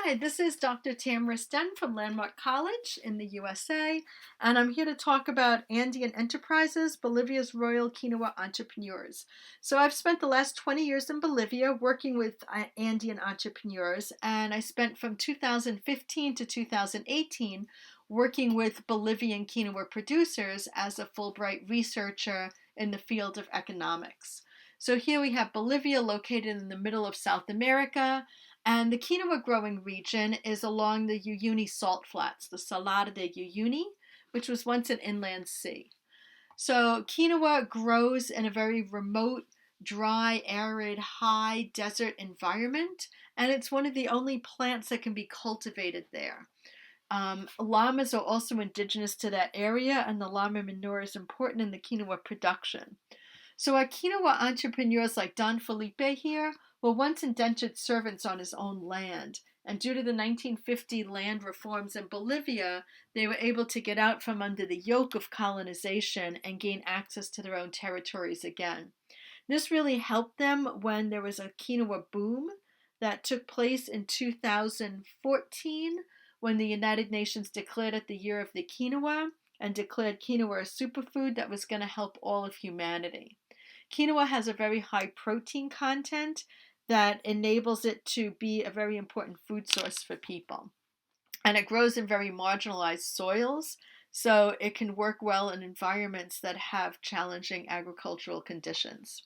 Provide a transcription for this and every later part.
Hi, this is Dr. Tamara Stenn from Landmark College in the USA, and I'm here to talk about Andean Enterprises, Bolivia's Royal Quinoa Entrepreneurs. So I've spent the last 20 years in Bolivia working with Andean entrepreneurs, and I spent from 2015 to 2018 working with Bolivian quinoa producers as a Fulbright researcher in the field of economics. So here we have Bolivia located in the middle of South America, and the quinoa growing region is along the Uyuni salt flats, the Salada de Uyuni, which was once an inland sea. So quinoa grows in a very remote, dry, arid, high desert environment, and it's one of the only plants that can be cultivated there. Llamas are also indigenous to that area, and the llama manure is important in the quinoa production. So our quinoa entrepreneurs like Don Felipe here were once indentured servants on his own land. And due to the 1950 land reforms in Bolivia, they were able to get out from under the yoke of colonization and gain access to their own territories again. This really helped them when there was a quinoa boom that took place in 2014 when the United Nations declared it the year of the quinoa and declared quinoa a superfood that was going to help all of humanity. Quinoa has a very high protein content that enables it to be a very important food source for people. And it grows in very marginalized soils, so it can work well in environments that have challenging agricultural conditions.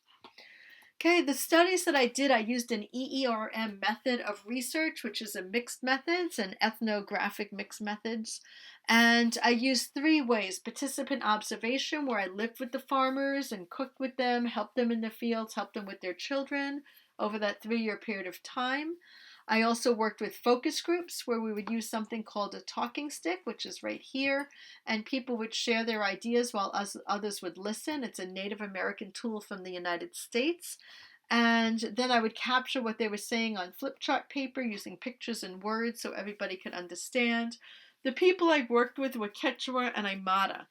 Okay, the studies that I did, I used an EERM method of research, which is a mixed methods and ethnographic mixed methods. And I used three ways: participant observation, where I lived with the farmers and cooked with them, helped them in the fields, helped them with their children over that 3 year period of time. I also worked with focus groups where we would use something called a talking stick, which is right here, and people would share their ideas while others would listen. It's a Native American tool from the United States. And then I would capture what they were saying on flip chart paper using pictures and words so everybody could understand. The people I worked with were Quechua and Aymara.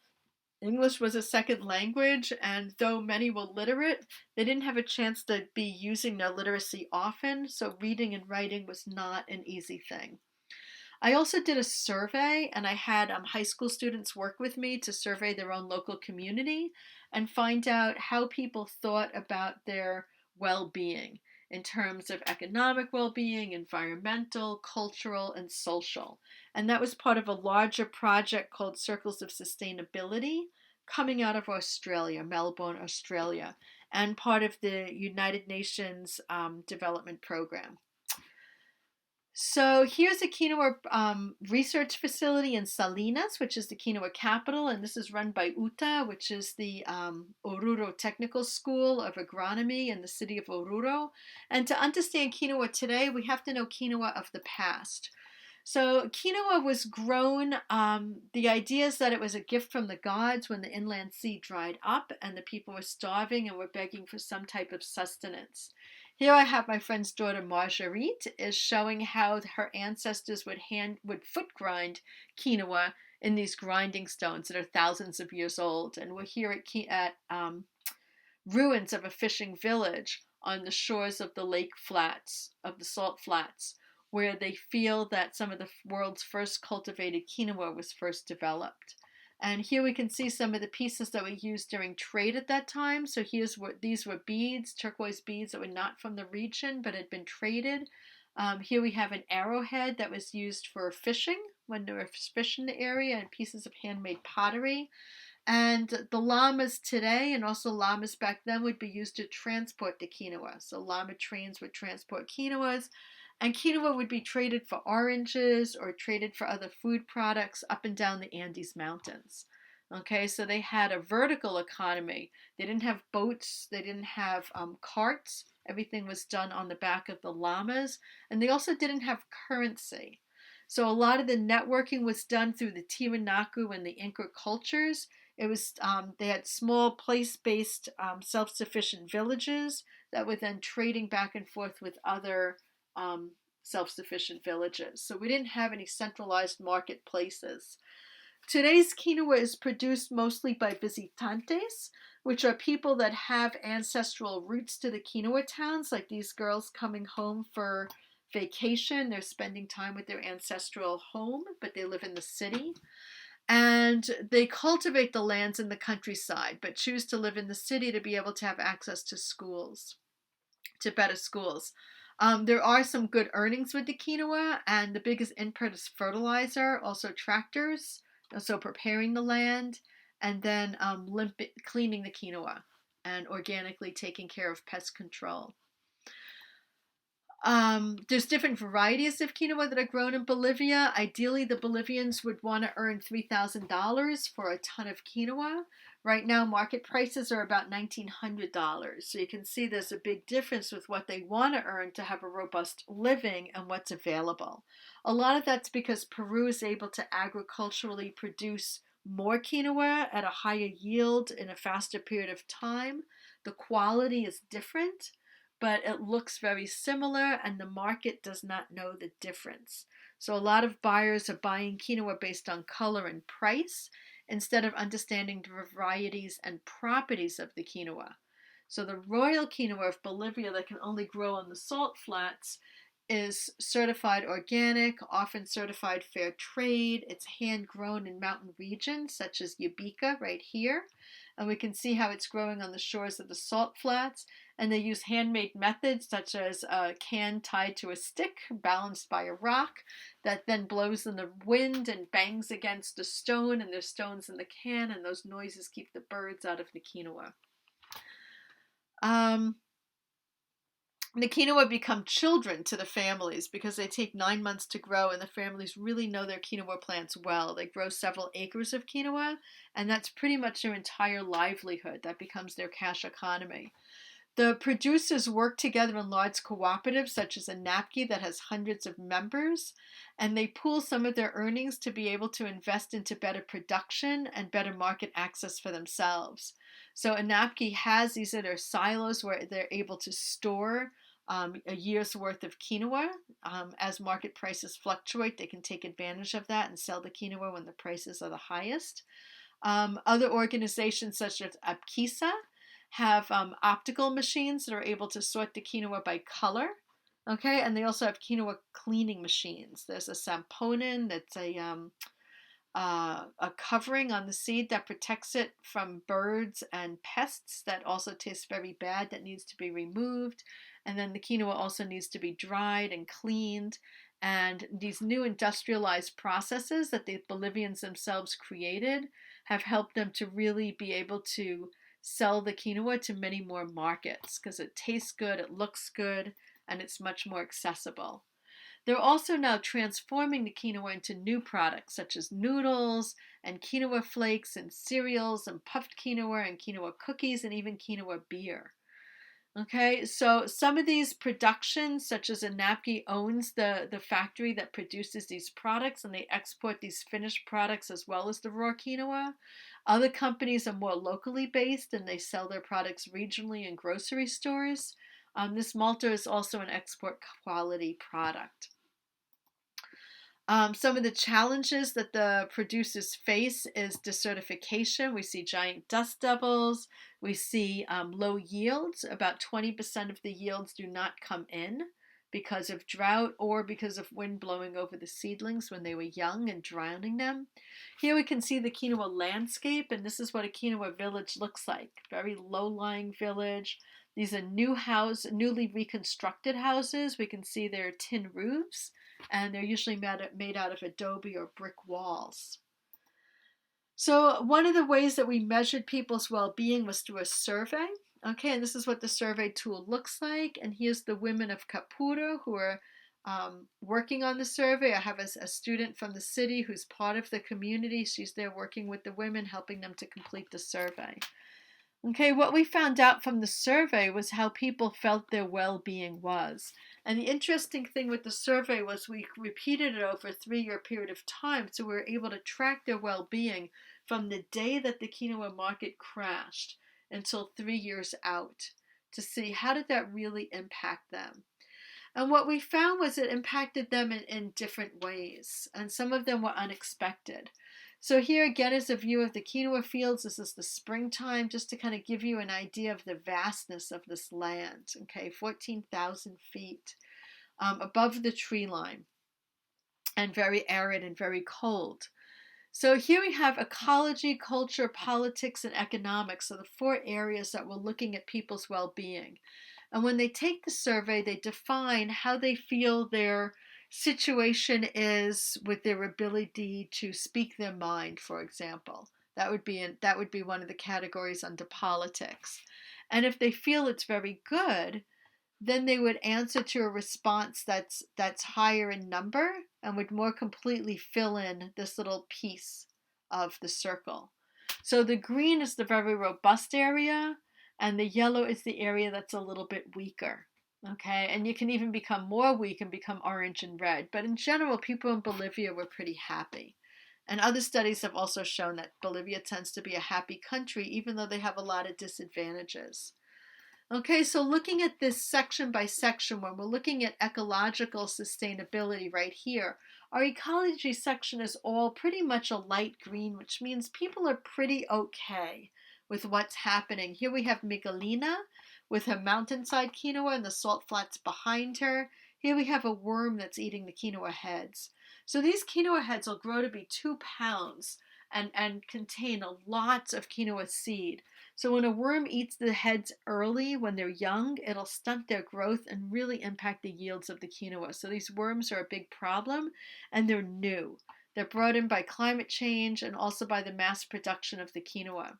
English was a second language, and though many were literate, they didn't have a chance to be using their literacy often, so reading and writing was not an easy thing. I also did a survey, and I had high school students work with me to survey their own local community and find out how people thought about their well-being in terms of economic well-being, environmental, cultural, and social. And that was part of a larger project called Circles of Sustainability coming out of Australia, Melbourne, Australia, and part of the United Nations Development Program. So here's a quinoa research facility in Salinas, which is the quinoa capital, and this is run by UTA, which is the Oruro Technical School of Agronomy in the city of Oruro. And to understand quinoa today, we have to know quinoa of the past. So quinoa was grown, the idea is that it was a gift from the gods when the inland sea dried up and the people were starving and were begging for some type of sustenance. Here I have my friend's daughter Marguerite is showing how her ancestors would foot grind quinoa in these grinding stones that are thousands of years old. And we're here at ruins of a fishing village on the shores of the lake flats, of the salt flats, where they feel that some of the world's first cultivated quinoa was first developed. And here we can see some of the pieces that were used during trade at that time. So these were beads, turquoise beads that were not from the region but had been traded. Here we have an arrowhead that was used for fishing when there were fish in the area, and pieces of handmade pottery. And the llamas today, and also llamas back then, would be used to transport the quinoa. So llama trains would transport quinoas, and quinoa would be traded for oranges or traded for other food products up and down the Andes Mountains. Okay, so they had a vertical economy. They didn't have boats, they didn't have carts. Everything was done on the back of the llamas, and they also didn't have currency. So a lot of the networking was done through the Tiwanaku and the Inca cultures. It was they had small place-based self-sufficient villages that were then trading back and forth with other self-sufficient villages. So we didn't have any centralized marketplaces. Today's quinoa is produced mostly by visitantes, which are people that have ancestral roots to the quinoa towns, like these girls coming home for vacation. They're spending time with their ancestral home, but they live in the city. And they cultivate the lands in the countryside, but choose to live in the city to be able to have access to schools, to better schools. There are some good earnings with the quinoa, and the biggest input is fertilizer, also tractors, so preparing the land, and then cleaning the quinoa and organically taking care of pest control. There's different varieties of quinoa that are grown in Bolivia. Ideally, the Bolivians would want to earn $3,000 for a ton of quinoa. Right now, market prices are about $1,900. So you can see there's a big difference with what they want to earn to have a robust living and what's available. A lot of that's because Peru is able to agriculturally produce more quinoa at a higher yield in a faster period of time. The quality is different, but it looks very similar, and the market does not know the difference. So a lot of buyers are buying quinoa based on color and price instead of understanding the varieties and properties of the quinoa. So the royal quinoa of Bolivia that can only grow on the salt flats is certified organic, often certified fair trade. It's hand grown in mountain regions such as Yubica right here. And we can see how it's growing on the shores of the salt flats. And they use handmade methods such as a can tied to a stick balanced by a rock that then blows in the wind and bangs against a stone, and there's stones in the can, and those noises keep the birds out of the quinoa. The quinoa become children to the families because they take 9 months to grow, and the families really know their quinoa plants well. They grow several acres of quinoa, and that's pretty much their entire livelihood. That becomes their cash economy. The producers work together in large cooperatives such as Anapki that has hundreds of members, and they pool some of their earnings to be able to invest into better production and better market access for themselves. So Anapki has these in their silos where they're able to store a year's worth of quinoa. As market prices fluctuate, they can take advantage of that and sell the quinoa when the prices are the highest. Other organizations such as Apkisa have optical machines that are able to sort the quinoa by color. Okay, and they also have quinoa cleaning machines. There's a samponin that's a covering on the seed that protects it from birds and pests that also tastes very bad that needs to be removed. And then the quinoa also needs to be dried and cleaned. And these new industrialized processes that the Bolivians themselves created have helped them to really be able to sell the quinoa to many more markets because it tastes good, it looks good, and it's much more accessible. They're also now transforming the quinoa into new products such as noodles and quinoa flakes and cereals and puffed quinoa and quinoa cookies and even quinoa beer. Okay, so some of these productions, such as Anapki owns the factory that produces these products, and they export these finished products as well as the raw quinoa. Other companies are more locally based and they sell their products regionally in grocery stores. This malta is also an export quality product. Some of the challenges that the producers face is desertification. We see giant dust devils. We see low yields. About 20% of the yields do not come in because of drought or because of wind blowing over the seedlings when they were young and drowning them. Here we can see the quinoa landscape, and this is what a quinoa village looks like. Very low-lying village. These are newly reconstructed houses. We can see their tin roofs, and they're usually made out of adobe or brick walls. So one of the ways that we measured people's well-being was through a survey. Okay, and this is what the survey tool looks like. And here's the women of Capura who are working on the survey. I have a student from the city who's part of the community. She's there working with the women, helping them to complete the survey. Okay, what we found out from the survey was how people felt their well-being was. And the interesting thing with the survey was we repeated it over a 3-year period of time, so we were able to track their well-being from the day that the quinoa market crashed until 3 years out to see how did that really impact them. And what we found was it impacted them in different ways, and some of them were unexpected. So here again is a view of the quinoa fields. This is the springtime, just to kind of give you an idea of the vastness of this land. Okay, 14,000 feet. above the tree line, and very arid and very cold. So here we have ecology, culture, politics, and economics, so the four areas that we're looking at people's well-being. And when they take the survey, they define how they feel their situation is with their ability to speak their mind, for example. That would be one of the categories under politics. And if they feel it's very good, then they would answer to a response that's higher in number and would more completely fill in this little piece of the circle. So the green is the very robust area, and the yellow is the area that's a little bit weaker. Okay, and you can even become more weak and become orange and red. But in general, people in Bolivia were pretty happy. And other studies have also shown that Bolivia tends to be a happy country, even though they have a lot of disadvantages. Okay, so looking at this section by section, when we're looking at ecological sustainability right here, our ecology section is all pretty much a light green, which means people are pretty okay with what's happening. Here we have Miguelina with her mountainside quinoa and the salt flats behind her. Here we have a worm that's eating the quinoa heads. So these quinoa heads will grow to be 2 pounds and contain a lot of quinoa seed. So when a worm eats the heads early, when they're young, it'll stunt their growth and really impact the yields of the quinoa. So these worms are a big problem, and they're new. They're brought in by climate change and also by the mass production of the quinoa.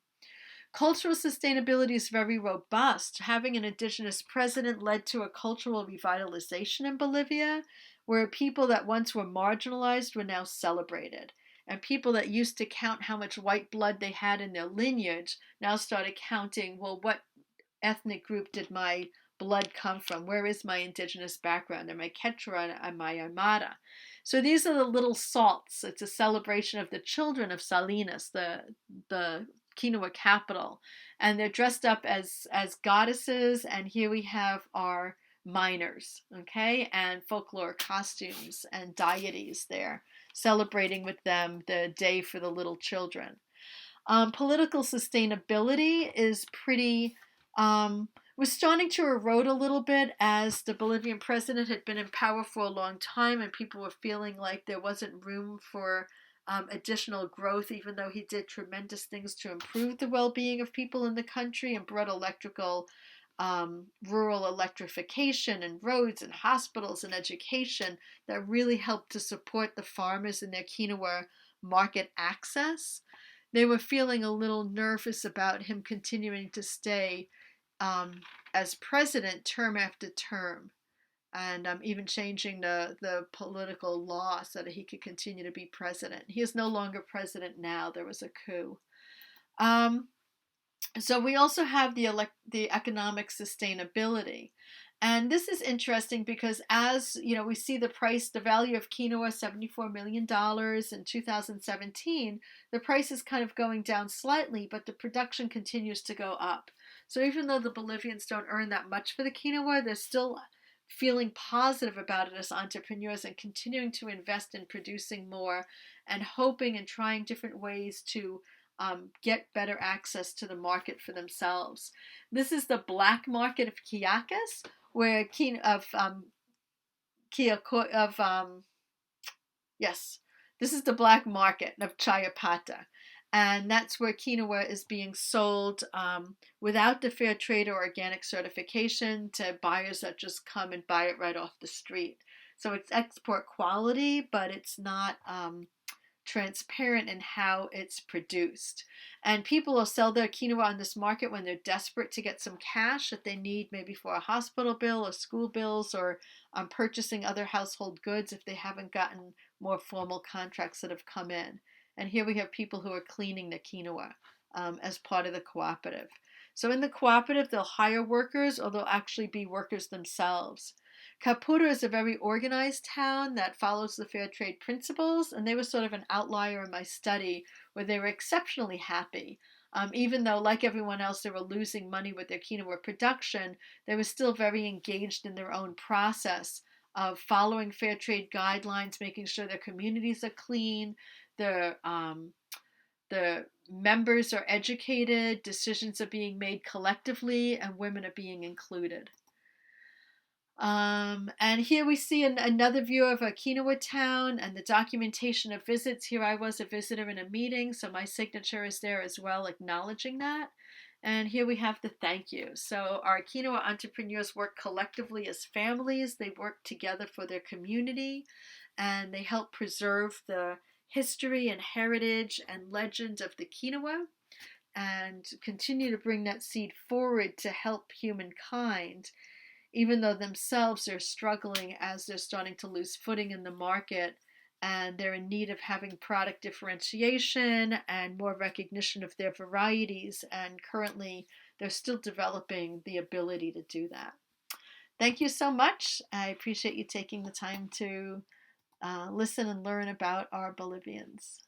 Cultural sustainability is very robust. Having an indigenous president led to a cultural revitalization in Bolivia, where people that once were marginalized were now celebrated. And people that used to count how much white blood they had in their lineage now started counting, well, what ethnic group did my blood come from? Where is my indigenous background? Am I Quechua? Am I Aymara? So these are the little salts. It's a celebration of the children of Salinas, the quinoa capital. And they're dressed up as goddesses. And here we have our miners, okay, and folklore costumes and deities there, celebrating with them the day for the little children. Political sustainability is pretty, was starting to erode a little bit as the Bolivian president had been in power for a long time and people were feeling like there wasn't room for additional growth, even though he did tremendous things to improve the well-being of people in the country and brought rural electrification and roads and hospitals and education that really helped to support the farmers in their quinoa market access. They were feeling a little nervous about him continuing to stay as president term after term, and even changing the political law so that he could continue to be president. He is no longer president now. There was a coup. So we also have the economic sustainability. And this is interesting because as you know, we see the value of quinoa, $74 million in 2017. The price is kind of going down slightly, but the production continues to go up. So even though the Bolivians don't earn that much for the quinoa, they're still feeling positive about it as entrepreneurs and continuing to invest in producing more and hoping and trying different ways to get better access to the market for themselves. This is the black market of Quiacas, where this is the black market of Chayapata, and that's where quinoa is being sold without the fair trade or organic certification to buyers that just come and buy it right off the street. So it's export quality, but it's not transparent in how it's produced. And people will sell their quinoa on this market when they're desperate to get some cash that they need, maybe for a hospital bill or school bills, or purchasing other household goods if they haven't gotten more formal contracts that have come in. And here we have people who are cleaning the quinoa as part of the cooperative. So in the cooperative, they'll hire workers or they'll actually be workers themselves. Capura is a very organized town that follows the fair trade principles, and they were sort of an outlier in my study where they were exceptionally happy. Even though, like everyone else, they were losing money with their quinoa production, they were still very engaged in their own process of following fair trade guidelines, making sure their communities are clean, the members are educated, decisions are being made collectively, and women are being included. And here we see another view of a quinoa town and the documentation of visits. Here I was a visitor in a meeting, so my signature is there as well, acknowledging that. And here we have the thank you. So our quinoa entrepreneurs work collectively as families. They work together for their community, and they help preserve the history and heritage and legend of the quinoa and continue to bring that seed forward to help humankind, even though themselves are struggling as they're starting to lose footing in the market and they're in need of having product differentiation and more recognition of their varieties. And currently, they're still developing the ability to do that. Thank you so much. I appreciate you taking the time to listen and learn about our Bolivians.